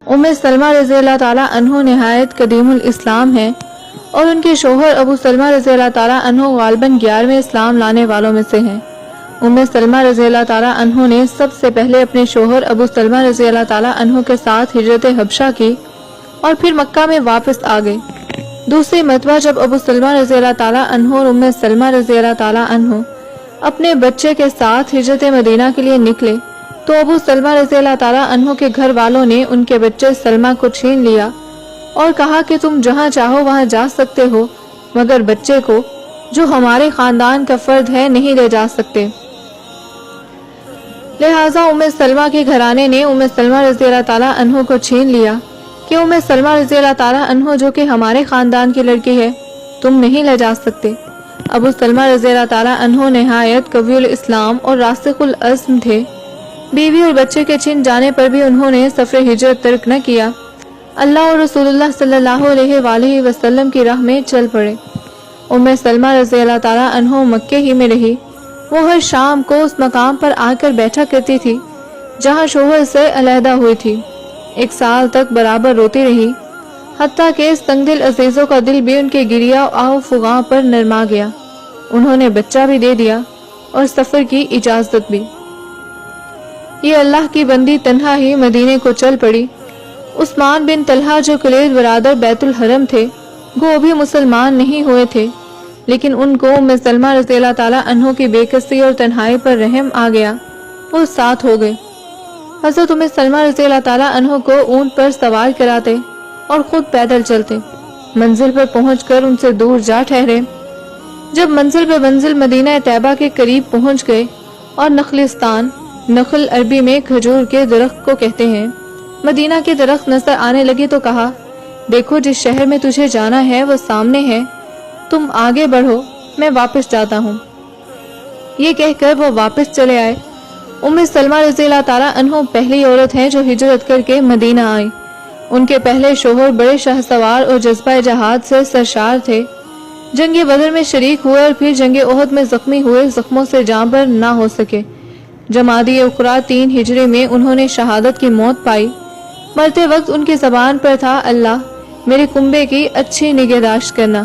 ام سلمہ رضی اللہ تعالیٰ عنہ نہایت قدیم الاسلام ہیں اور ان کے شوہر ابو سلمہ رضی اللہ تعالیٰ عنہ غالباً 11ویں اسلام لانے والوں میں سے ہیں۔ ام سلمہ رضی اللہ تعالیٰ عنہ نے سب سے پہلے اپنے شوہر ابو سلمہ رضی اللہ تعالیٰ عنہ کے ساتھ ہجرت حبشہ کی اور پھر مکہ میں واپس آ گئے۔ دوسری مرتبہ جب ابو سلمہ رضی اللہ تعالیٰ عنہ اور ام سلمہ رضی اللہ تعالیٰ عنہ اپنے بچے کے ساتھ ہجرت مدینہ کے لیے نکلے تو ابو سلمہ رضی اللہ تعالیٰ عنہ کے گھر والوں نے ان کے بچے سلمہ کو چھین لیا اور کہا کہ تم جہاں چاہو وہاں جا سکتے ہو، مگر بچے کو جو ہمارے خاندان کا فرد ہے نہیں لے جا سکتے۔ لہٰذا ام سلمہ کے گھرانے نے ام سلمہ رضی اللہ تعالیٰ عنہ کو چھین لیا کہ ام سلمہ رضی اللہ تعالیٰ عنہ جو کہ ہمارے خاندان کی لڑکی ہے تم نہیں لے جا سکتے۔ ابو سلمہ رضی اللہ تعالیٰ عنہ نہایت قوی الاسلام اور راسخ العزم تھے۔ بیوی اور بچے کے چھن جانے پر بھی انہوں نے سفر ہجرت ترک نہ کیا، اللہ اور رسول اللہ صلی اللہ علیہ وآلہ وسلم کی راہ میں چل پڑے۔ ام سلمہ رضی اللہ تعالیٰ عنہ مکے ہی میں رہی۔ وہ ہر شام کو اس مقام پر آ کر بیٹھا کرتی تھی جہاں شوہر سے علیحدہ ہوئی تھی۔ 1 سال تک برابر روتی رہی، حتیٰ کہ اس تنگ دل عزیزوں کا دل بھی ان کے گریہ آو فغاں پر نرما گیا۔ انہوں نے بچہ بھی دے دیا اور سفر کی اجازت بھی۔ یہ اللہ کی بندی تنہا ہی مدینے کو چل پڑی۔ عثمان بن طلحہ جو کلید برادر بیت الحرم تھے وہ بھی مسلمان نہیں ہوئے تھے، لیکن ان کو ام سلمہ رضی اللہ تعالیٰ عنہ کی بے کسی اور تنہائی پر رحم آ گیا، وہ ساتھ ہو گئے۔ حضرت ام سلمہ رضی اللہ تعالیٰ عنہ کو اونٹ پر سوار کراتے اور خود پیدل چلتے، منزل پر پہنچ کر ان سے دور جا ٹھہرے۔ جب منزل پہ منزل مدینہ طیبہ کے قریب پہنچ گئے اور نخلستان، نخل عربی میں کھجور کے درخت کو کہتے ہیں، مدینہ کے درخت نظر آنے لگے تو کہا، دیکھو جس شہر میں تجھے جانا ہے وہ سامنے ہے، تم آگے بڑھو، میں واپس جاتا ہوں۔ یہ کہہ کر وہ واپس چلے آئے۔ ام سلمہ رضی اللہ تعالیٰ عنہ پہلی عورت ہیں جو ہجرت کر کے مدینہ آئی۔ ان کے پہلے شوہر بڑے شاہ سوار اور جذبہ جہاد سے سرشار تھے، جنگ بدر میں شریک ہوئے اور پھر جنگ احد میں زخمی ہوئے، زخموں سے جاں بر نہ ہو سکے۔ جمادی اخری 3 ہجری میں انہوں نے شہادت کی موت پائی۔ مرتے وقت ان کی زبان پر تھا، اللہ میرے کنبے کی اچھی نگہداشت کرنا۔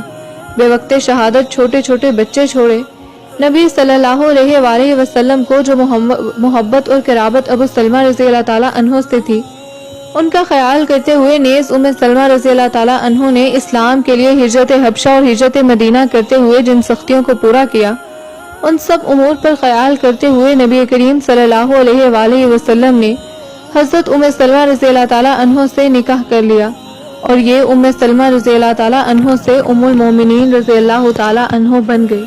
بے وقت شہادت چھوٹے چھوٹے بچے چھوڑے۔ نبی صلی اللہ علیہ وآلہ وسلم کو جو محبت اور قرابت ابو سلمہ رضی اللہ تعالیٰ عنہ سے تھی، ان کا خیال کرتے ہوئے نیز ام سلمہ رضی اللہ تعالیٰ عنہ نے اسلام کے لیے ہجرت حبشہ اور ہجرت مدینہ کرتے ہوئے جن سختیوں کو پورا کیا، ان سب امور پر خیال کرتے ہوئے نبی کریم صلی اللہ علیہ وآلہ وسلم نے حضرت ام سلمہ رضی اللہ تعالیٰ عنہ سے نکاح کر لیا، اور یہ ام سلمہ رضی اللہ تعالیٰ عنہ سے ام المومنین رضی اللہ تعالیٰ عنہ بن گئی۔